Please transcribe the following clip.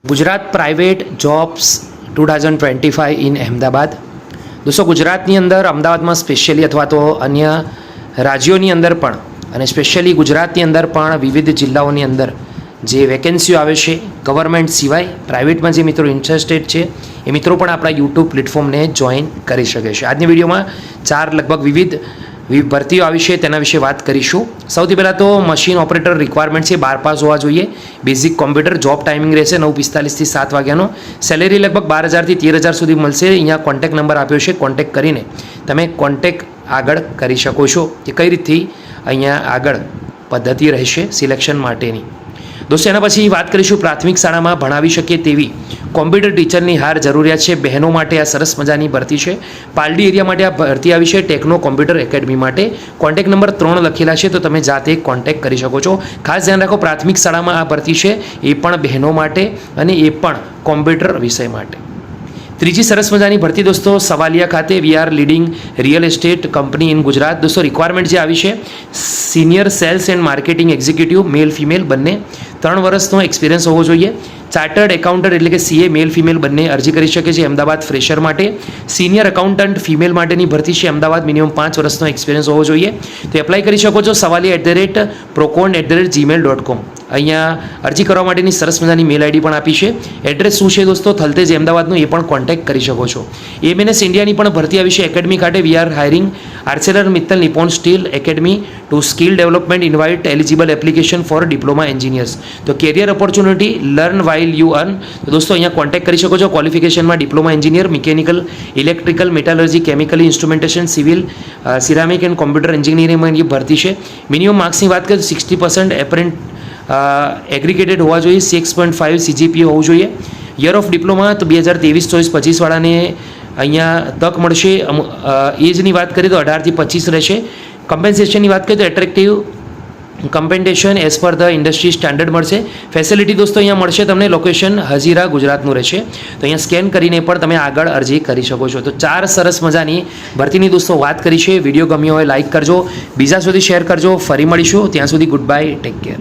Gujarat private jobs 2025 in Ahmedabad. દોસ્તો, ગુજરાતની અંદર અમદાવાદમાં સ્પેશિયલી અથવા તો અન્ય રાજ્યોની અંદર પણ અને સ્પેશિયલી ગુજરાતની અંદર પણ વિવિધ જિલ્લાઓની અંદર જે વેકેન્સીઓ આવે છે ગવર્મેન્ટ સિવાય પ્રાઇવેટમાં જે મિત્રો ઇન્ટરેસ્ટેડ છે એ મિત્રો પણ આપણા યુટ્યુબ પ્લેટફોર્મને જોઈન કરી શકે છે. આજની વિડીયોમાં લગભગ વિવિધ ભરતીઓ આવી છે તેના વિશે વાત કરીશું. સૌથી પહેલાં તો મશીન ઓપરેટર રિક્વાયરમેન્ટ છે, 12 પાસ હોવા જોઈએ. બેઝિક કોમ્પ્યુટર, જોબ ટાઈમિંગ રહેશે 9:45 થી 7 વાગ્યાનો. સેલેરી લગભગ 12,000 થી 13,000 સુધી મળશે. અહીંયા કોન્ટેક્ટ નંબર આપ્યો છે, કોન્ટેક્ટ કરીને તમે કોન્ટેક્ટ આગળ કરી શકો છો કે કઈ રીતથી અહીંયા આગળ પદ્ધતિ રહેશે સિલેક્શન માટેની. દોસ્તો, એના પછી વાત કરીશું પ્રાથમિક શાળામાં ભણાવી શકીએ તેવી કોમ્પ્યુટર ટીચરની હાર જરૂરિયાત છે. બહેનો માટે આ સરસ મજાની ભરતી છે. પાલડી એરિયા માટે આ ભરતી આવી છે ટેકનો કોમ્પ્યુટર એકેડમી માટે. કોન્ટેક્ટ નંબર 3 લખેલા છે, તો તમે જાતે કોન્ટેક્ટ કરી શકો છો. ખાસ ધ્યાન રાખો, પ્રાથમિક શાળામાં આ ભરતી છે એ પણ બહેનો માટે અને એ પણ કોમ્પ્યુટર વિષય માટે. ત્રીજી સરસ મજાની ભરતી દોસ્તો, સવાલિયા ખાતે we R leading real estate company in Gujarat. દોસ્તો, રિક્વાયરમેન્ટ જે આવી છે senior cells and marketing executive, male female બંને, 3 વર્ષનો એક્સપિરિયન્સ હોવો જોઈએ. ચાર્ટર્ડ એકાઉન્ટન્ટ એટલે કે સીએ મેલ ફિમેલ બંને અરજી કરી શકે છે. અમદાવાદ ફ્રેશર માટે. સિનિયર એકાઉન્ટન્ટ ફિમેલ માટેની ભરતી છે. અમદાવાદ મિનિમમ 5 વર્ષનો એક્સપિરિયન્સ હોવો જોઈએ. તો એપ્લાય કરી શકો છો savalia@procon@gmail.com. અહીંયા અરજી કરવા માટેની સરસ મજાની મેલ આઈડી પણ આપી છે. એડ્રેસ શું છે દોસ્તો? થલતેજ અમદાવાદનું, એ પણ કોન્ટેક્ટ કરી શકો છો. એમએનએસ ઇન્ડિયાની પણ ભરતી આવી છે એકેડમી ખાતે. We are hiring Arcelor Mittal Nippon steel academy to skill development invite eligible application for diploma engineers. તો career opportunity learn while you earn. તો દોસ્તો, અહીંયા કોન્ટેક્ટ કરી શકો છો. ક્વોલિફિકેશનમાં diploma engineer, mechanical, electrical, metallurgy, chemical instrumentation, civil, ceramic and computer એન્જિનિયરિંગમાં એ ભરતી છે. મિનિમમ માર્ક્સની વાત કરીએ તો 60% એપરેન્ટ એગ્રીગેટેડ હોવા જોઈએ. 6.5 CGPA હોવું જોઈએ. યર ઓફ ડિપ્લોમા તો 2023-24-25 વાળાને અહીંયા તક મળશે. એજની વાત કરીએ તો 18 થી 25 રહેશે. કમ્પેન્સેશનની વાત કરીએ તો attractive compensation as per the industry standard મળશે. ફેસિલિટી દોસ્તો અહીંયા મળશે તમને. લોકેશન હજીરા ગુજરાતનું રહેશે. તો અહીંયા સ્કેન કરીને પણ તમે આગળ અરજી કરી શકો છો. તો 4 સરસ મજાની ભરતીની દોસ્તો વાત કરી છે. વિડીયો ગમ્યો હોય લાઇક કરજો, બીજા સુધી શેર કરજો. ફરી મળીશું, ત્યાં સુધી ગુડ બાય, ટેક કેર.